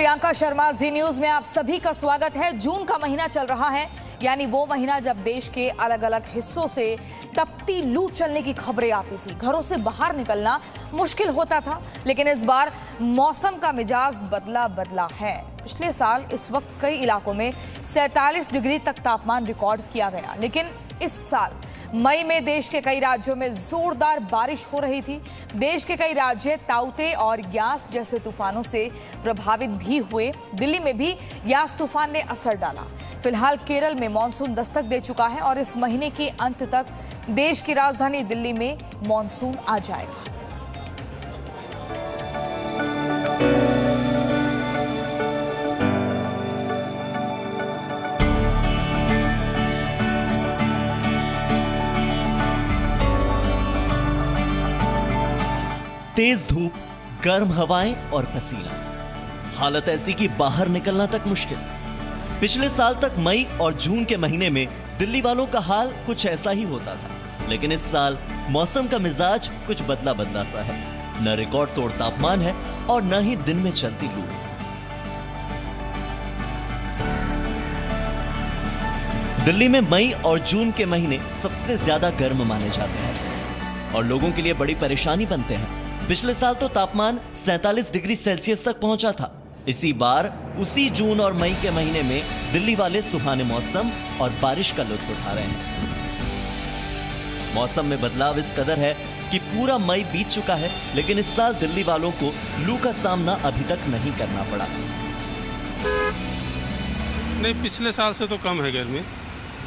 प्रियंका शर्मा, जी news में आप सभी का स्वागत है। जून का महीना चल रहा है, यानी वो महीना जब देश के अलग अलग हिस्सों से तपती लू चलने की खबरें आती थी। घरों से बाहर निकलना मुश्किल होता था, लेकिन इस बार मौसम का मिजाज बदला है। पिछले साल इस वक्त कई इलाकों में 47 डिग्री तक तापमान रिकॉर्ड किया गया, लेकिन इस साल मई में देश के कई राज्यों में जोरदार बारिश हो रही थी। देश के कई राज्य ताउते और यास जैसे तूफानों से प्रभावित भी हुए। दिल्ली में भी यास तूफान ने असर डाला। फिलहाल केरल में मानसून दस्तक दे चुका है और इस महीने के अंत तक देश की राजधानी दिल्ली में मानसून आ जाएगा। तेज धूप, गर्म हवाएं और पसीना, हालत ऐसी कि बाहर निकलना तक मुश्किल। पिछले साल तक मई और जून के महीने में दिल्ली वालों का हाल कुछ ऐसा ही होता था, लेकिन इस साल मौसम का मिजाज कुछ बदला सा है। न रिकॉर्ड तोड़ तापमान है और न ही दिन में चलती लू। दिल्ली में मई और जून के महीने सबसे ज्यादा गर्म माने जाते हैं और लोगों के लिए बड़ी परेशानी बनते हैं। पिछले साल तो तापमान 47 डिग्री सेल्सियस तक पहुंचा था। इसी बार उसी जून और मई के महीने में दिल्ली वाले सुहाने मौसम और बारिश का लुत्फ उठा रहे हैं। मौसम में बदलाव इस कदर है कि पूरा मई बीत चुका है, लेकिन इस साल दिल्ली वालों को लू का सामना अभी तक नहीं करना पड़ा। नहीं, पिछले साल से तो कम है गर्मी,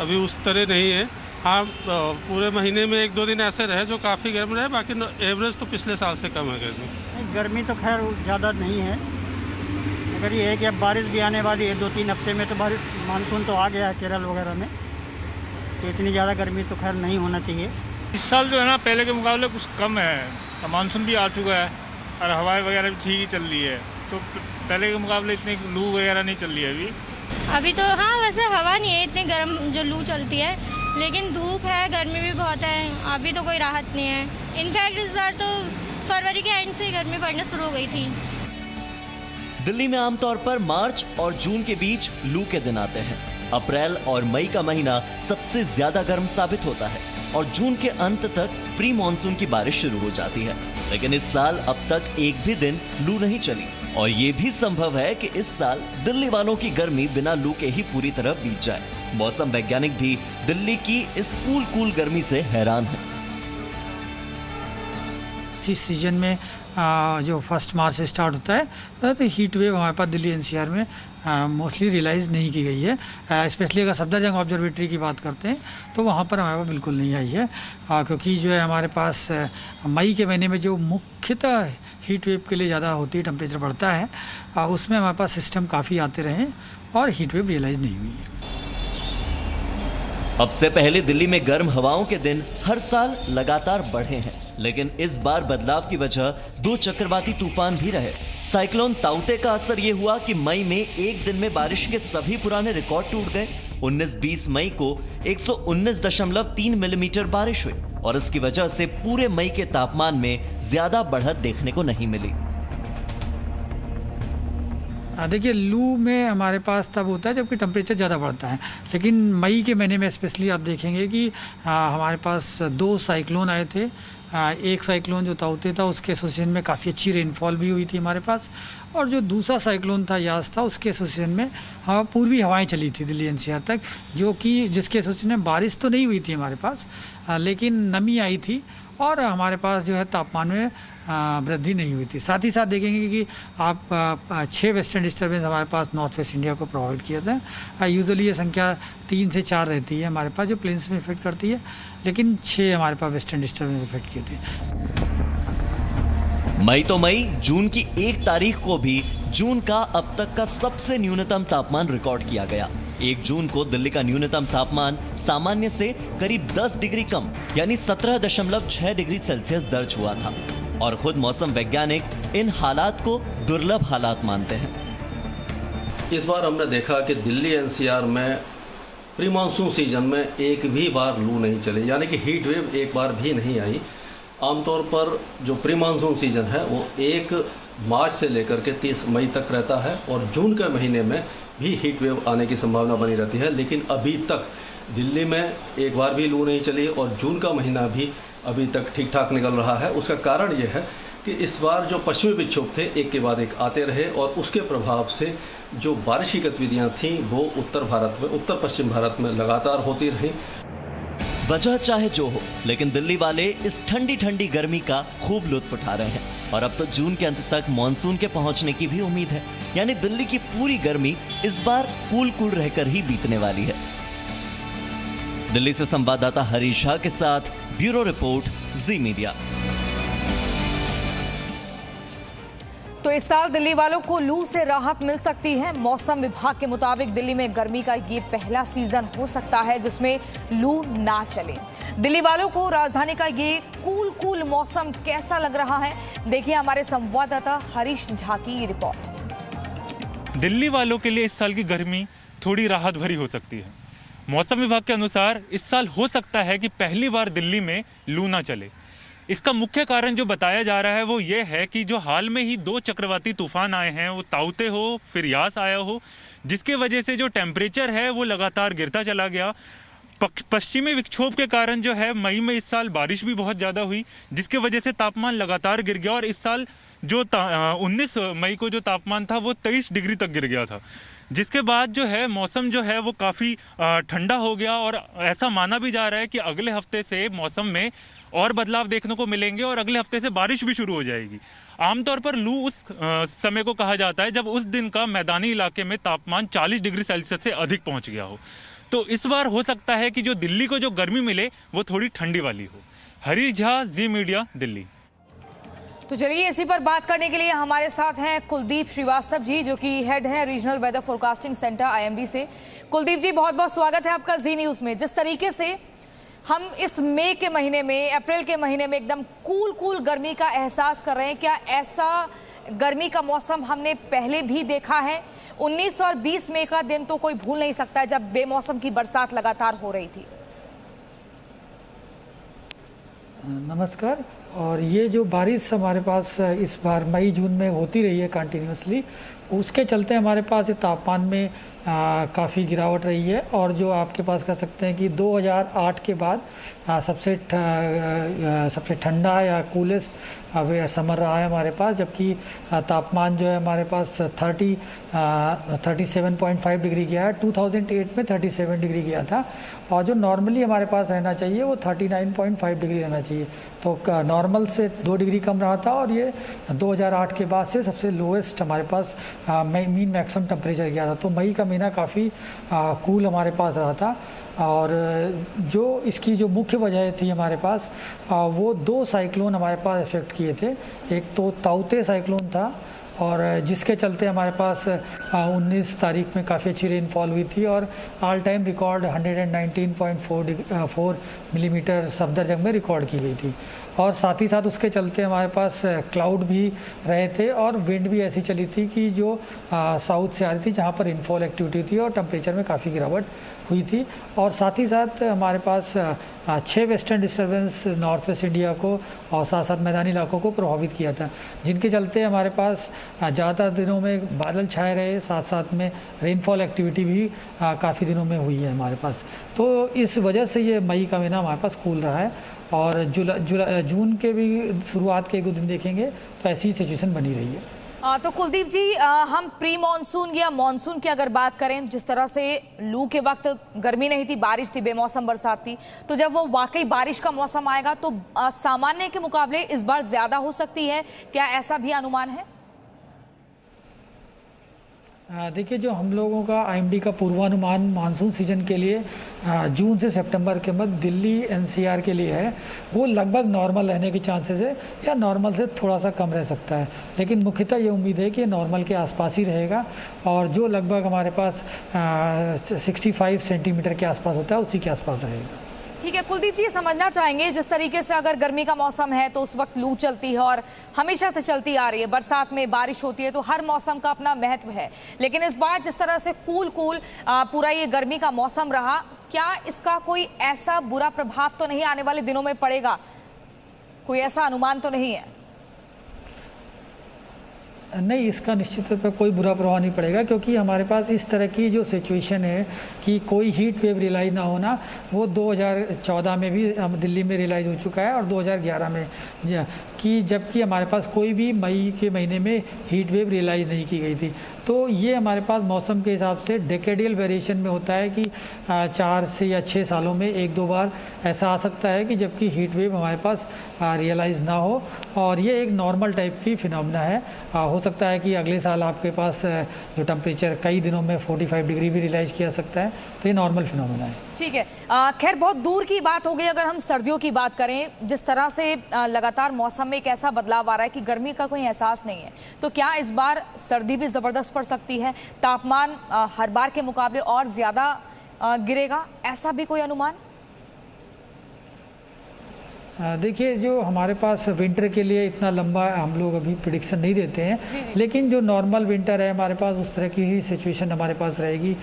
अभी उस तरह नहीं है। हाँ, पूरे महीने में 1-2 दिन ऐसे रहे जो काफ़ी गर्म रहे, बाकी एवरेज तो पिछले साल से कम है गर्मी। गर्मी तो खैर ज़्यादा नहीं है, मगर ये है कि अब बारिश भी आने वाली है। 2-3 हफ्ते में तो बारिश, मानसून तो आ गया है केरल वगैरह में, तो इतनी ज़्यादा गर्मी तो खैर नहीं होना चाहिए। इस साल जो है ना, पहले के मुकाबले कुछ कम है। मानसून भी आ चुका है और हवाएं वगैरह भी ठीक ही चल रही है, तो पहले के मुकाबले इतनी लू वगैरह नहीं चल रही है अभी तो। हाँ, वैसे हवा नहीं है इतनी गर्म जो लू चलती है, लेकिन धूप है, गर्मी भी बहुत है। अभी तो कोई राहत नहीं है। इनफैक्ट इस बार तो फरवरी के एंड से ही गर्मी पड़ना शुरू हो गई थी। दिल्ली में आमतौर पर मार्च और जून के बीच लू के दिन आते हैं। अप्रैल और मई का महीना सबसे ज्यादा गर्म साबित होता है और जून के अंत तक प्री मानसून की बारिश शुरू हो जाती है। लेकिन इस साल अब तक एक भी दिन लू नहीं चली और ये भी संभव है कि इस साल दिल्ली वालों की गर्मी बिना लू के ही पूरी तरह बीत जाए। मौसम वैज्ञानिक भी दिल्ली की इस कूल गर्मी से हैरान है। इस सीजन में जो 1 मार्च से स्टार्ट होता है, तो हीट वेव हमारे पास दिल्ली एनसीआर में मोस्टली रियलाइज़ नहीं की गई है। स्पेशली अगर सफदरजंग ऑब्जर्वेटरी की बात करते हैं तो वहाँ पर हमारे पास बिल्कुल नहीं आई है, क्योंकि जो है हमारे पास मई के महीने में जो मुख्यतः हीट वेव के लिए ज़्यादा होती है, टेम्परेचर बढ़ता है, उसमें हमारे पास सिस्टम काफ़ी आते रहे और हीट वेव रियलाइज़ नहीं हुई है। अब से पहले दिल्ली में गर्म हवाओं के दिन हर साल लगातार बढ़े हैं, लेकिन इस बार बदलाव की वजह 2 चक्रवाती तूफान भी रहे। साइक्लोन ताउते का असर यह हुआ कि मई में एक दिन में बारिश के सभी पुराने रिकॉर्ड टूट गए। 19-20 मई को 119.3 मिलीमीटर बारिश हुई और इसकी वजह से पूरे मई के तापमान में ज्यादा बढ़त देखने को नहीं मिली। देखिए, लू में हमारे पास तब होता है जबकि टेम्परेचर ज़्यादा बढ़ता है, लेकिन मई के महीने में स्पेशली आप देखेंगे कि हमारे पास 2 साइक्लोन आए थे। एक साइक्लोन जो ताउते था, उसके एसोसिएशन में काफ़ी अच्छी रेनफॉल भी हुई थी हमारे पास, और जो दूसरा साइक्लोन था यास था, उसके एसोसिएशन में पूर्वी हवाएं चली थी दिल्ली एनसीआर तक, जो कि जिसके एसोसिएशन में बारिश तो नहीं हुई थी हमारे पास, लेकिन नमी आई थी और हमारे पास जो है तापमान में वृद्धि नहीं हुई थी। साथ ही साथ देखेंगे कि आप 6 वेस्टर्न डिस्टर्बेंस हमारे पास नॉर्थ वेस्ट इंडिया को प्रभावित किया था। यूजुअली ये संख्या 3 से 4 रहती है हमारे पास जो प्लेन्स में इफेक्ट करती है, लेकिन 6 हमारे पास वेस्टर्न डिस्टर्बेंस इफेक्ट किए थे। मई तो मई, जून की 1 तारीख को भी जून का अब तक का सबसे न्यूनतम तापमान रिकॉर्ड किया गया। 1 जून को दिल्ली का न्यूनतम तापमान सामान्य से करीब 10 डिग्री कम यानी 17.6 डिग्री सेल्सियस दर्ज हुआ था और खुद मौसम वैज्ञानिक इन हालात को दुर्लभ हालात मानते हैं। इस बार हमने देखा कि दिल्ली एनसीआर में प्री मानसून सीजन में एक भी बार लू नहीं चली, यानी कि हीट वेव एक बार भी नहीं आई। आमतौर पर जो प्री मानसून सीजन है वो 1 मार्च से लेकर के 30 मई तक रहता है और जून के महीने में भी हीट वेव आने की संभावना बनी रहती है। लेकिन अभी तक दिल्ली में एक बार भी लू नहीं चली और जून का महीना भी अभी तक ठीक ठाक निकल रहा है। उसका कारण ये है कि इस बार जो पश्चिमी विक्षोभ थे एक के बाद एक आते रहे और उसके प्रभाव से जो बारिशी गतिविधियाँ थीं वो उत्तर पश्चिम भारत में लगातार होती रहीं। वजह चाहे जो हो, लेकिन दिल्ली वाले इस ठंडी ठंडी गर्मी का खूब लुत्फ उठा रहे हैं और अब तो जून के अंत तक मॉनसून के पहुंचने की भी उम्मीद है। यानी दिल्ली की पूरी गर्मी इस बार कूल रहकर ही बीतने वाली है। दिल्ली से संवाददाता हरीश झा के साथ ब्यूरो रिपोर्ट, जी मीडिया। तो इस साल दिल्ली वालों को लू से राहत मिल सकती है। मौसम विभाग के मुताबिक दिल्ली में गर्मी का ये पहला सीजन हो सकता है जिसमें लू ना चले। दिल्ली वालों को राजधानी का ये कूल मौसम कैसा लग रहा है, देखिए हमारे संवाददाता हरीश झा की रिपोर्ट। दिल्ली वालों के लिए इस साल की गर्मी थोड़ी राहत भरी हो सकती है। मौसम विभाग के अनुसार इस साल हो सकता है कि पहली बार दिल्ली में लू ना चले। इसका मुख्य कारण जो बताया जा रहा है वो ये है कि जो हाल में ही 2 चक्रवाती तूफान आए हैं, वो ताउते हो फिर यास आया हो, जिसके वजह से जो टेम्परेचर है वो लगातार गिरता चला गया। पश्चिमी विक्षोभ के कारण जो है मई में इस साल बारिश भी बहुत ज़्यादा हुई, जिसके वजह से तापमान लगातार गिर गया और इस साल जो 19 मई को जो तापमान था वो 23 डिग्री तक गिर गया था, जिसके बाद जो है मौसम जो है वो काफ़ी ठंडा हो गया और ऐसा माना भी जा रहा है कि अगले हफ्ते से मौसम में और बदलाव देखने को मिलेंगे और अगले हफ्ते से बारिश भी शुरू हो जाएगी। आमतौर पर लू उस समय को कहा जाता है जब उस दिन का मैदानी इलाके में तापमान 40 डिग्री सेल्सियस से अधिक पहुंच गया हो। तो इस बार हो सकता है कि जो दिल्ली को जो गर्मी मिले वो थोड़ी ठंडी वाली हो। हरीश झा, जी मीडिया, दिल्ली। तो चलिए इसी पर बात करने के लिए हमारे साथ हैं कुलदीप श्रीवास्तव जी, जो कि हेड हैं regional weather forecasting centre IMD से। कुलदीप जी, बहुत बहुत स्वागत है आपका जी न्यूज़ में। जिस तरीके से हम इस मई के महीने में, अप्रैल के महीने में एकदम कूल गर्मी का एहसास कर रहे हैं, क्या ऐसा गर्मी का मौसम हमने पहले भी देखा है? 19 और 20 मई का दिन तो कोई भूल नहीं सकता है जब बेमौसम की बरसात लगातार हो रही थी। नमस्कार। और ये जो बारिश हमारे पास इस बार मई जून में होती रही है कंटिन्यूसली, उसके चलते हमारे पास तापमान में काफ़ी गिरावट रही है। और जो आपके पास कह सकते हैं कि 2008 के बाद सबसे ठंडा या कूलेस्ट समर रहा है हमारे पास, जबकि तापमान जो है हमारे पास 37.5 डिग्री गया है। 2008 में 37 डिग्री गया था और जो नॉर्मली हमारे पास रहना चाहिए वो 39.5 डिग्री रहना चाहिए। तो नॉर्मल से 2 डिग्री कम रहा था और ये 2008 के बाद से सबसे लोएस्ट हमारे पास मीन मैक्सिमम टेम्परेचर गया था। तो मई का महीना काफ़ी कूल हमारे पास रहा था। और जो इसकी जो मुख्य वजह थी हमारे पास, वो 2 साइक्लोन हमारे पास इफेक्ट किए थे। एक तो ताउते साइक्लोन था और जिसके चलते हमारे पास 19 तारीख में काफ़ी अच्छी रेनफॉल हुई थी और all time record 119.4 millimetre Safdarjung में रिकॉर्ड की गई थी। और साथ ही साथ उसके चलते हमारे पास क्लाउड भी रहे थे और विंड भी ऐसी चली थी कि जो साउथ से आ रही थी, जहाँ पर रेनफॉल एक्टिविटी थी और टेम्परेचर में काफ़ी गिरावट हुई थी। और साथ ही साथ हमारे पास 6 western disturbance north west India को और साथ साथ मैदानी इलाकों को प्रभावित किया था, जिनके चलते हमारे पास ज़्यादातर दिनों में बादल छाए रहे, साथ साथ में रेनफॉल एक्टिविटी भी काफ़ी दिनों में हुई है हमारे पास। तो इस वजह से ये मई का महीना हमारे पास कूल रहा है और जून के भी शुरुआत के 1-2 दिन देखेंगे तो ऐसी सिचुएशन बनी रही है। तो कुलदीप जी, हम प्री मानसून या मानसून की अगर बात करें, जिस तरह से लू के वक्त गर्मी नहीं थी, बारिश थी, बेमौसम बरसात थी, तो जब वो वाकई बारिश का मौसम आएगा तो सामान्य के मुकाबले इस बार ज़्यादा हो सकती है, क्या ऐसा भी अनुमान है? देखिए, जो हम लोगों का IMD का पूर्वानुमान मानसून सीजन के लिए जून से सितंबर के मध्य दिल्ली NCR के लिए है, वो लगभग नॉर्मल रहने के चांसेस है या नॉर्मल से थोड़ा सा कम रह सकता है। लेकिन मुख्यतः ये उम्मीद है कि नॉर्मल के आसपास ही रहेगा और जो लगभग हमारे पास 65 सेंटीमीटर के आसपास होता है उसी के आसपास रहेगा। ठीक है कुलदीप जी, ये समझना चाहेंगे जिस तरीके से अगर गर्मी का मौसम है तो उस वक्त लू चलती है और हमेशा से चलती आ रही है, बरसात में बारिश होती है, तो हर मौसम का अपना महत्व है। लेकिन इस बार जिस तरह से कूल पूरा ये गर्मी का मौसम रहा, क्या इसका कोई ऐसा बुरा प्रभाव तो नहीं आने वाले दिनों में पड़ेगा? कोई ऐसा अनुमान तो नहीं है? नहीं, इसका निश्चित तौर पर कोई बुरा प्रभाव नहीं पड़ेगा, क्योंकि हमारे पास इस तरह की जो सिचुएशन है कि कोई हीट वेव रियलाइज ना होना, वो 2014 में भी दिल्ली में रियलाइज हो चुका है और 2011 में, कि जबकि हमारे पास कोई भी मई के महीने में हीट वेव रियलाइज नहीं की गई थी। तो ये हमारे पास मौसम के हिसाब से डेकेडियल वेरिएशन में होता है कि 4 से या 6 सालों में 1-2 बार ऐसा आ सकता है कि जबकि हीट वेव हमारे पास रियलाइज़ ना हो, और ये एक नॉर्मल टाइप की फिनोमेना है। हो सकता है कि अगले साल आपके पास जो टेम्परेचर कई दिनों में 45 डिग्री भी रियलाइज़ किया सकता है, तो ये नॉर्मल फिनोमेना है। ठीक है, खैर बहुत दूर की बात हो गई। अगर हम सर्दियों की बात करें, जिस तरह से लगातार मौसम में एक ऐसा बदलाव आ रहा है कि गर्मी का कोई एहसास नहीं है, तो क्या इस बार सर्दी भी ज़बरदस्त पड़ सकती है? तापमान हर बार के मुकाबले और ज़्यादा गिरेगा, ऐसा भी कोई अनुमान? देखिए, जो हमारे पास विंटर के लिए इतना लंबा हम लोग अभी प्रिडिक्शन नहीं देते हैं, लेकिन जो नॉर्मल विंटर है हमारे पास, उस तरह की ही सिचुएशन हमारे पास रहेगी।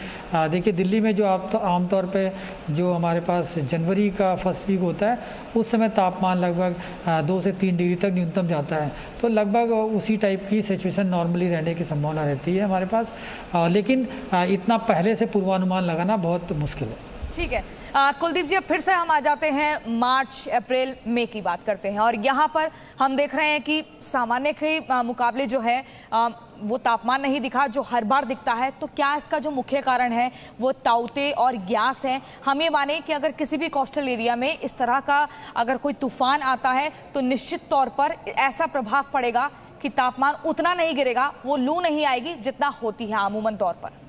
देखिए, दिल्ली में जो आप तो आमतौर पे जो हमारे पास जनवरी का फर्स्ट वीक होता है, उस समय तापमान लगभग 2 से 3 डिग्री तक न्यूनतम जाता है, तो लगभग उसी टाइप की सिचुएशन नॉर्मली रहने की संभावना रहती है हमारे पास। लेकिन इतना पहले से पूर्वानुमान लगाना बहुत मुश्किल है। ठीक है, कुलदीप जी, अब फिर से हम आ जाते हैं मार्च, अप्रैल, मई की बात करते हैं, और यहाँ पर हम देख रहे हैं कि सामान्य के मुकाबले जो है वो तापमान नहीं दिखा जो हर बार दिखता है। तो क्या इसका जो मुख्य कारण है वो ताउते और ग्यास है? हम ये माने कि अगर किसी भी कोस्टल एरिया में इस तरह का अगर कोई तूफान आता है तो निश्चित तौर पर ऐसा प्रभाव पड़ेगा कि तापमान उतना नहीं गिरेगा, वो लू नहीं आएगी जितना होती है अमूमन तौर पर।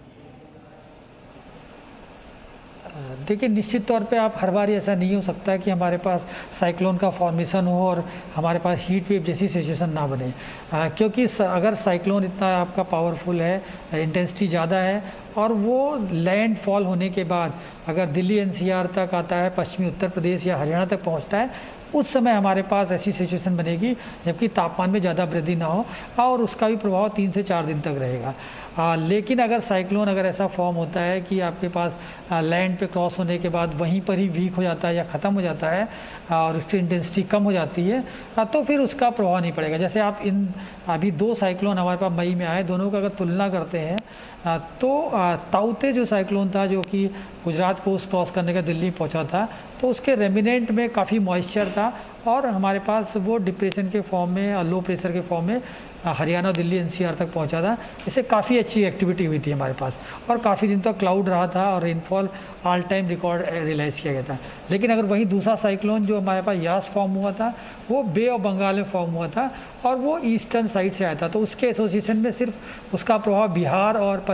देखिए, निश्चित तौर पे आप हर बार ऐसा नहीं हो सकता कि हमारे पास साइक्लोन का फॉर्मेशन हो और हमारे पास हीट वेव जैसी सिचुएशन ना बने, क्योंकि अगर साइक्लोन इतना आपका पावरफुल है, इंटेंसिटी ज़्यादा है, और वो लैंड फॉल होने के बाद अगर दिल्ली एनसीआर तक आता है, पश्चिमी उत्तर प्रदेश या हरियाणा तक पहुंचता है, उस समय हमारे पास ऐसी सिचुएशन बनेगी जबकि तापमान में ज़्यादा वृद्धि ना हो, और उसका भी प्रभाव 3 से 4 दिन तक रहेगा। लेकिन अगर साइक्लोन अगर ऐसा फॉर्म होता है कि आपके पास लैंड पे क्रॉस होने के बाद वहीं पर ही वीक हो जाता है या ख़त्म हो जाता है और उसकी इंटेंसिटी कम हो जाती है, तो फिर उसका प्रभाव नहीं पड़ेगा। जैसे आप अभी 2 साइक्लोन हमारे पास मई में आए, दोनों का अगर तुलना करते हैं तो ताउते जो साइक्लोन था जो कि गुजरात कोस्ट क्रॉस करने का दिल्ली पहुंचा था, तो उसके रेमिनेंट में काफ़ी मॉइस्चर था और हमारे पास वो डिप्रेशन के फॉर्म में, लो प्रेशर के फॉर्म में हरियाणा और दिल्ली एनसीआर तक पहुंचा था। इससे काफ़ी अच्छी एक्टिविटी हुई थी हमारे पास और काफ़ी दिन तक क्लाउड रहा था और rainfall all time record realise किया गया था। लेकिन अगर वहीं दूसरा साइक्लोन जो हमारे पास यास फॉर्म हुआ था, वो बे ऑफ बंगाल में फॉर्म हुआ था और वो ईस्टर्न साइड से आया था, तो उसके एसोसिएशन में सिर्फ उसका प्रभाव बिहार और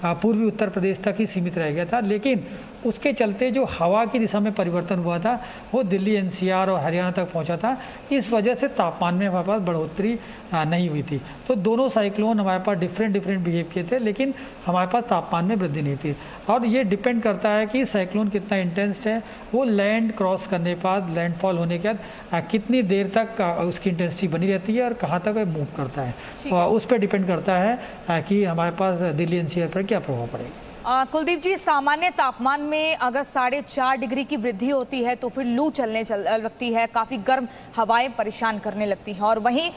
पूर्वी उत्तर प्रदेश तक ही सीमित रह गया था। लेकिन उसके चलते जो हवा की दिशा में परिवर्तन हुआ था वो दिल्ली एनसीआर और हरियाणा तक पहुंचा था। इस वजह से तापमान में हमारे पास बढ़ोतरी नहीं हुई थी। तो दोनों साइक्लोन हमारे पास डिफरेंट बिहेव किए थे, लेकिन हमारे पास तापमान में वृद्धि नहीं थी। और ये डिपेंड करता है कि साइक्लोन कितना इंटेंस है, वो लैंड क्रॉस करने के बाद, लैंडफॉल होने के बाद कितनी देर तक उसकी इंटेंसिटी बनी रहती है और कहाँ तक वो मूव करता है, उस पर डिपेंड करता है कि हमारे पास दिल्ली एनसीआर पर क्या प्रभाव पड़ेगा। कुलदीप जी, सामान्य तापमान में अगर 4.5 डिग्री की वृद्धि होती है तो फिर लू चलने लगती है, काफ़ी गर्म हवाएं परेशान करने लगती हैं, और वहीं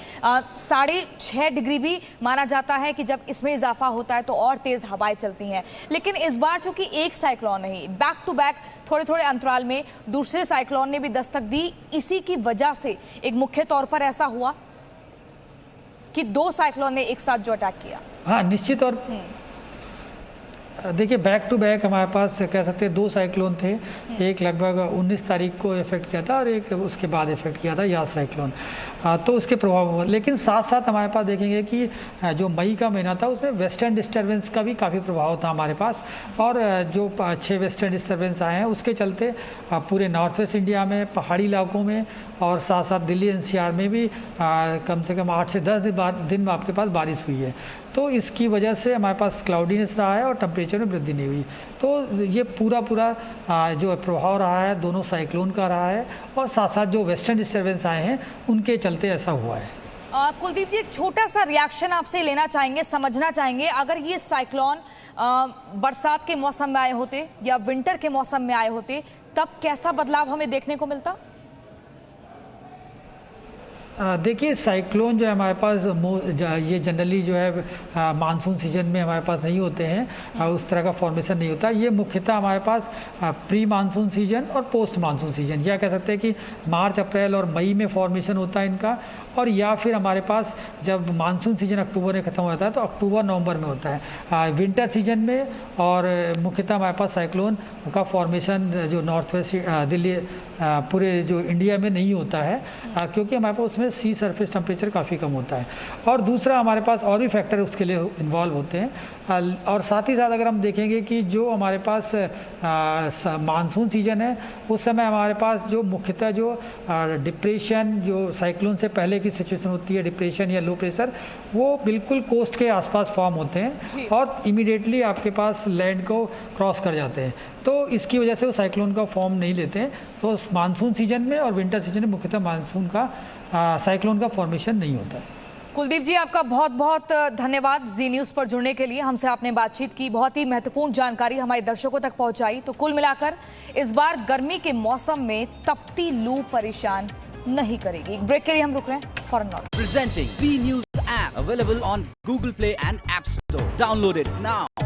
6.5 डिग्री भी माना जाता है कि जब इसमें इजाफा होता है तो और तेज़ हवाएं चलती हैं। लेकिन इस बार चूंकि एक साइक्लोन नहीं, बैक टू बैक थोड़े अंतराल में दूसरे साइक्लोन ने भी दस्तक दी, इसी की वजह से एक मुख्य तौर पर ऐसा हुआ कि 2 साइक्लोन ने एक साथ जो अटैक किया। हाँ, निश्चित तौर देखिए, बैक टू बैक हमारे पास कह सकते हैं 2 साइक्लोन थे। एक लगभग 19 तारीख को इफेक्ट किया था और एक उसके बाद इफेक्ट किया था यास साइक्लोन, तो उसके प्रभाव हुआ। लेकिन साथ साथ हमारे पास देखेंगे कि जो मई का महीना था उसमें वेस्टर्न डिस्टर्बेंस का भी काफ़ी प्रभाव था हमारे पास, और जो 6 वेस्टर्न डिस्टर्बेंस आए हैं उसके चलते पूरे नॉर्थ वेस्ट इंडिया में, पहाड़ी इलाकों में और साथ साथ दिल्ली एनसीआर में भी कम से कम 8 से 10 दिन में आपके पास बारिश हुई है। तो इसकी वजह से हमारे पास क्लाउडीनेस रहा है और टेम्परेचर में वृद्धि नहीं हुई। तो ये पूरा जो प्रभाव रहा है दोनों साइक्लोन का रहा है, और साथ साथ जो वेस्टर्न डिस्टर्बेंस आए हैं उनके चलते ऐसा हुआ है। कुलदीप जी, एक छोटा सा रिएक्शन आपसे लेना चाहेंगे, समझना चाहेंगे, अगर ये साइक्लोन बरसात के मौसम में आए होते या विंटर के मौसम में आए होते तब कैसा बदलाव हमें देखने को मिलता? देखिए साइक्लोन जो है हमारे पास ये जनरली जो है मानसून सीजन में हमारे पास नहीं होते हैं, उस तरह का फॉर्मेशन नहीं होता। ये मुख्यतः हमारे पास प्री मानसून सीजन और पोस्ट मानसून सीजन, या कह सकते हैं कि मार्च अप्रैल और मई में फॉर्मेशन होता है इनका, और या फिर हमारे पास जब मानसून सीजन अक्टूबर में ख़त्म होता है तो अक्टूबर नवंबर में होता है। विंटर सीजन में और मुख्यतः हमारे पास साइक्लोन का फॉर्मेशन जो नॉर्थ वेस्ट दिल्ली पूरे जो इंडिया में नहीं होता है, क्योंकि हमारे पास उसमें सी सरफेस टेम्परेचर काफ़ी कम होता है। और दूसरा हमारे पास और भी फैक्टर उसके लिए इन्वॉल्व होते हैं। और साथ ही साथ अगर हम देखेंगे कि जो हमारे पास मानसून सीजन है उस समय हमारे पास जो मुख्यतः जो डिप्रेशन जो साइक्लोन से पहले की सिचुएशन होती है, डिप्रेशन या लो प्रेशर, वो बिल्कुल कोस्ट के आसपास फॉर्म होते हैं और इमीडिएटली आपके पास लैंड को क्रॉस कर जाते हैं। तो इसकी वजह से वो साइक्लोन का फॉर्म नहीं लेते हैं। तो मानसून सीजन में और विंटर सीजन में मुख्यतः मानसून का साइक्लोन का फॉर्मेशन नहीं होता है। कुलदीप जी, आपका बहुत बहुत धन्यवाद जी न्यूज़ पर जुड़ने के लिए। हमसे आपने बातचीत की, बहुत ही महत्वपूर्ण जानकारी हमारे दर्शकों तक पहुंचाई। तो कुल मिलाकर इस बार गर्मी के मौसम में तपती लू परेशान नहीं करेगी। एक ब्रेक के लिए हम रुक रहे हैं, फॉरन not. Presenting B News app available on Google Play and App Store. Download it now.